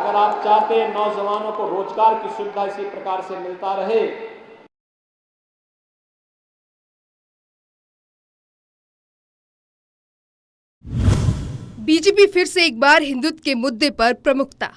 अगर आप चाहते हैं नौजवानों को रोजगार की सुविधा इसी प्रकार से मिलता रहे, बीजेपी फिर से एक बार हिंदुत्व के मुद्दे पर प्रमुखता।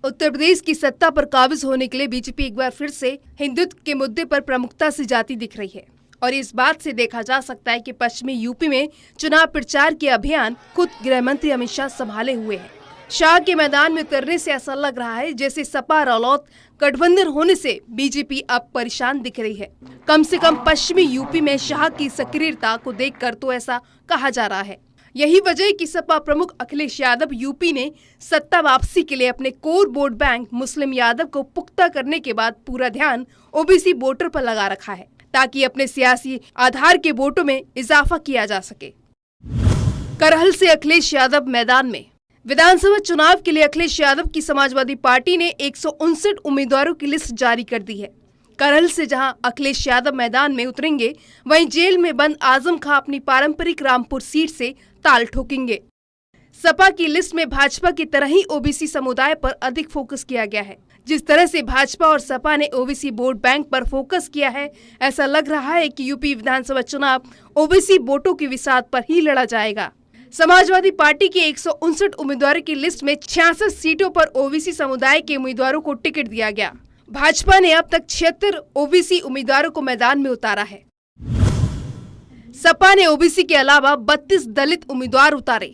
उत्तर प्रदेश की सत्ता पर काबिज होने के लिए बीजेपी एक बार फिर से हिंदुत्व के मुद्दे पर प्रमुखता से जाती दिख रही है और इस बात से देखा जा सकता है कि पश्चिमी यूपी में चुनाव प्रचार के अभियान खुद गृह मंत्री अमित शाह संभाले हुए हैं। शाह के मैदान में उतरने से ऐसा लग रहा है जैसे सपा रालोद गठबंधन होने से बीजेपी अब परेशान दिख रही है। कम से कम पश्चिमी यूपी में शाह की सक्रियता को देखकर तो ऐसा कहा जा रहा है। यही वजह है कि सपा प्रमुख अखिलेश यादव यूपी ने सत्ता वापसी के लिए अपने कोर वोट बैंक मुस्लिम यादव को पुख्ता करने के बाद पूरा ध्यान ओबीसी वोटर पर लगा रखा है ताकि अपने सियासी आधार के वोटों में इजाफा किया जा सके। करहल से अखिलेश यादव मैदान में। विधानसभा चुनाव के लिए अखिलेश यादव की समाजवादी पार्टी ने 159 उम्मीदवारों की लिस्ट जारी कर दी है। करहल से जहां अखिलेश यादव मैदान में उतरेंगे, वहीं जेल में बंद आजम खां अपनी पारंपरिक रामपुर सीट से ताल ठोकेंगे। सपा की लिस्ट में भाजपा की तरह ही ओबीसी समुदाय पर अधिक फोकस किया गया है। जिस तरह से भाजपा और सपा ने ओबीसी वोट बैंक पर फोकस किया है, ऐसा लग रहा है कि यूपी विधानसभा चुनाव ओबीसी वोटों की विसात पर ही लड़ा जाएगा। समाजवादी पार्टी की 159 उम्मीदवारों की लिस्ट में 66 सीटों पर ओबीसी समुदाय के उम्मीदवारों को टिकट दिया गया। भाजपा ने अब तक 76 ओबीसी उम्मीदवारों को मैदान में उतारा है। सपा ने ओबीसी के अलावा 32 दलित उम्मीदवार उतारे।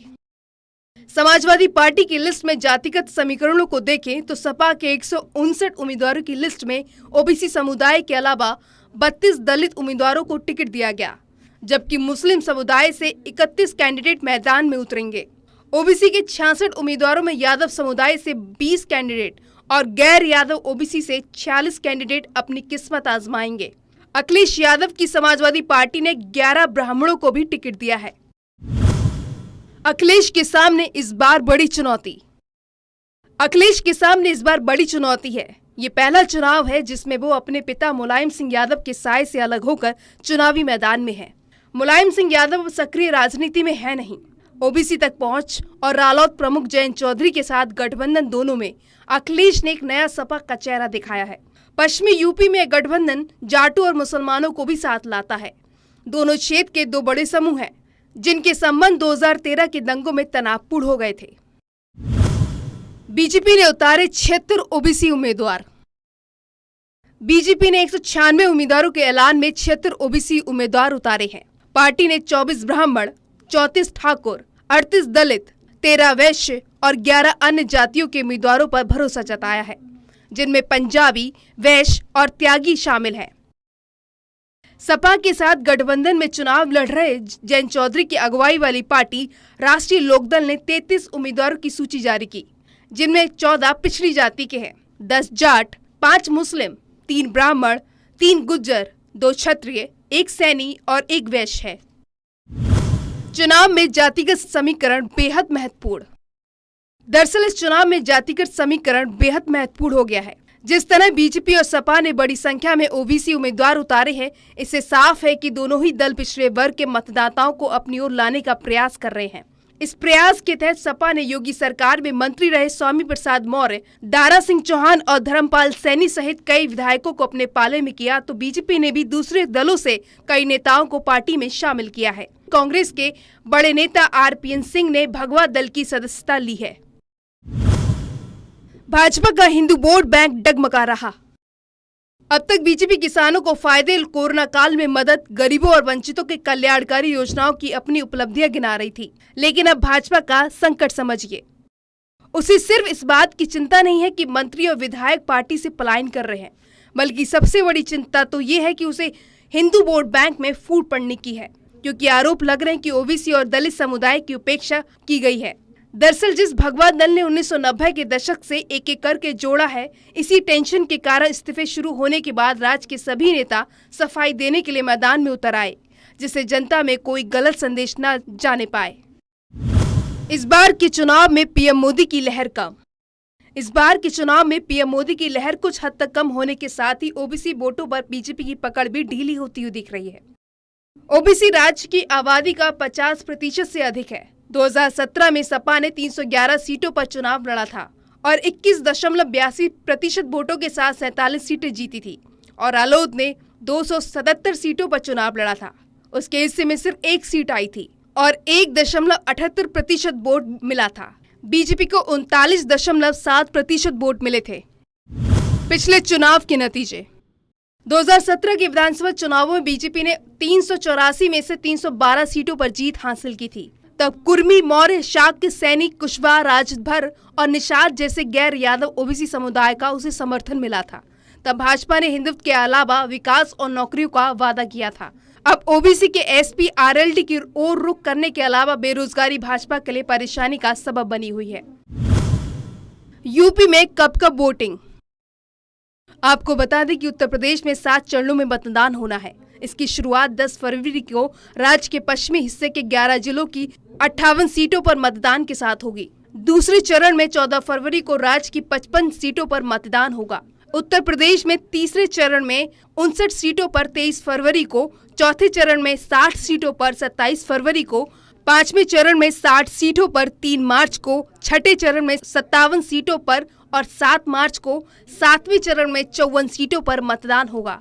समाजवादी पार्टी की लिस्ट में जातिगत समीकरणों को देखें तो सपा के 159 उम्मीदवारों की लिस्ट में ओबीसी समुदाय के अलावा 32 दलित उम्मीदवारों को टिकट दिया गया, जबकि मुस्लिम समुदाय से 31 कैंडिडेट मैदान में उतरेंगे। ओबीसी के 66 उम्मीदवारों में यादव समुदाय से 20 कैंडिडेट और गैर यादव ओबीसी से 46 कैंडिडेट अपनी किस्मत आजमाएंगे। अखिलेश यादव की समाजवादी पार्टी ने 11 ब्राह्मणों को भी टिकट दिया है। अखिलेश के सामने इस बार बड़ी चुनौती। अखिलेश के सामने इस बार बड़ी चुनौती है। ये पहला चुनाव है जिसमें वो अपने पिता मुलायम सिंह यादव के साए से अलग होकर चुनावी मैदान में है। मुलायम सिंह यादव सक्रिय राजनीति में है नहीं। ओबीसी तक पहुंच और रालोद प्रमुख जयंत चौधरी के साथ गठबंधन, दोनों में अखिलेश ने एक नया सपा का चेहरा दिखाया है। पश्चिमी यूपी में गठबंधन जाटों और मुसलमानों को भी साथ लाता है। दोनों क्षेत्र के दो बड़े समूह हैं जिनके संबंध 2013 के दंगों में तनावपूर्ण हो गए थे। बीजेपी ने उतारे 76 ओबीसी उम्मीदवार। बीजेपी ने 196 उम्मीदवारों के ऐलान में 76 ओबीसी उम्मीदवार उतारे हैं। पार्टी ने 24 ब्राह्मण, 34 ठाकुर, 38 दलित, 13 वैश्य और 11 अन्य जातियों के उम्मीदवारों पर भरोसा जताया है, जिनमें पंजाबी, वैश्य और त्यागी शामिल हैं। सपा के साथ गठबंधन में चुनाव लड़ रहे जयंत चौधरी की अगुवाई वाली पार्टी राष्ट्रीय लोकदल ने 33 उम्मीदवारों की सूची जारी की, जिनमें 14 पिछड़ी जाति के हैं, 10 जाट, 5 मुस्लिम, 3 ब्राह्मण, 3 गुज्जर, 2 क्षत्रिय, 1 सैनी और 1 वैश्य है। चुनाव में जातिगत समीकरण बेहद महत्वपूर्ण। दरअसल इस चुनाव में जातिगत समीकरण बेहद महत्वपूर्ण हो गया है। जिस तरह बीजेपी और सपा ने बड़ी संख्या में ओबीसी उम्मीदवार उतारे हैं, इससे साफ है कि दोनों ही दल पिछड़े वर्ग के मतदाताओं को अपनी ओर लाने का प्रयास कर रहे हैं। इस प्रयास के तहत सपा ने योगी सरकार में मंत्री रहे स्वामी प्रसाद मौर्य, दारा सिंह चौहान और धर्मपाल सैनी सहित कई विधायकों को अपने पाले में किया, तो बीजेपी ने भी दूसरे दलों से कई नेताओं को पार्टी में शामिल किया है। कांग्रेस के बड़े नेता आरपीएन सिंह ने भगवा दल की सदस्यता ली है। भाजपा का हिंदू वोट बैंक डगमगा रहा। अब तक बीजेपी किसानों को फायदे, कोरोना काल में मदद, गरीबों और वंचितों के कल्याणकारी योजनाओं की अपनी उपलब्धियां गिना रही थी, लेकिन अब भाजपा का संकट समझिए। उसे सिर्फ इस बात की चिंता नहीं है कि मंत्री और विधायक पार्टी से पलायन कर रहे हैं, बल्कि सबसे बड़ी चिंता तो ये है कि उसे हिंदू वोट बैंक में फूट पड़ने की है, क्योंकि आरोप लग रहे हैं कि ओबीसी और दलित समुदाय की उपेक्षा की गई है। दरअसल जिस भगवा दल ने 1990 के दशक से एक एक करके जोड़ा है, इसी टेंशन के कारण इस्तीफे शुरू होने के बाद राज्य के सभी नेता सफाई देने के लिए मैदान में उतर आए, जिससे जनता में कोई गलत संदेश न जाने पाए। इस बार के चुनाव में पीएम मोदी की लहर कम। इस बार के चुनाव में पीएम मोदी की लहर कुछ हद तक कम होने के साथ ही ओबीसी वोटों पर बीजेपी की पकड़ भी ढीली होती हुई दिख रही है। ओबीसी राज्य की आबादी का 50% से अधिक है, 2017 में सपा ने 311 सीटों पर चुनाव लड़ा था और 21.82% वोटों के साथ 47 सीटें जीती थी और रालोद ने 277 सीटों पर चुनाव लड़ा था। उसके हिस्से में सिर्फ 1 सीट आई थी और 1.78% वोट मिला था। बीजेपी को 39.7% वोट मिले थे। पिछले चुनाव के नतीजे। 2017 के विधानसभा चुनावों में बीजेपी ने 384 में से 312 सीटों पर जीत हासिल की थी। तब कुर्मी, मौर्य, शाक्य, सैनिक, कुशवाहा, राजभर और निषाद जैसे गैर यादव ओबीसी समुदाय का उसे समर्थन मिला था। तब भाजपा ने हिंदुत्व के अलावा विकास और नौकरियों का वादा किया था। अब ओबीसी के एसपी आरएलडी की ओर रुख करने के अलावा बेरोजगारी भाजपा के लिए परेशानी का सबब बनी हुई है। यूपी में कब वोटिंग। आपको बता दें कि उत्तर प्रदेश में 7 चरणों में मतदान होना है। इसकी शुरुआत 10 फरवरी को राज्य के पश्चिमी हिस्से के 11 जिलों की 58 सीटों पर मतदान के साथ होगी। दूसरे चरण में 14 फरवरी को राज्य की 55 सीटों पर मतदान होगा। उत्तर प्रदेश में तीसरे चरण में 59 सीटों पर 23 फरवरी को, चौथे चरण में 60 सीटों पर 27 फरवरी को, पांचवें चरण में 60 सीटों पर 3 मार्च को, छठे चरण में 57 सीटों पर और 7 मार्च को, सातवें चरण में 54 सीटों पर मतदान होगा।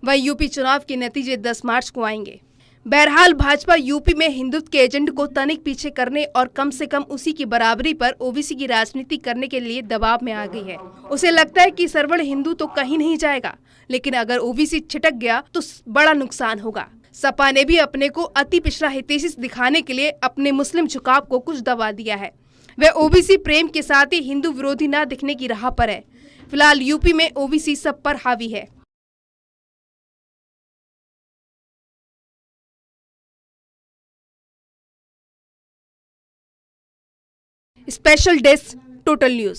वहीं यूपी चुनाव के नतीजे 10 मार्च को आएंगे। बहरहाल भाजपा यूपी में हिंदुत्व के एजेंडे को तनिक पीछे करने और कम से कम उसी की बराबरी पर ओबीसी की राजनीति करने के लिए दबाव में आ गई है। उसे लगता है कि सर्वण हिंदू तो कहीं नहीं जाएगा, लेकिन अगर ओबीसी छिटक गया तो बड़ा नुकसान होगा। सपा ने भी अपने को अति पिछड़ा हितैषी दिखाने के लिए अपने मुस्लिम झुकाव को कुछ दबा दिया है। वह ओबीसी प्रेम के साथ ही हिंदू विरोधी न दिखने की राह पर है। फिलहाल यूपी में ओबीसी सब पर हावी है। Special desk, total news.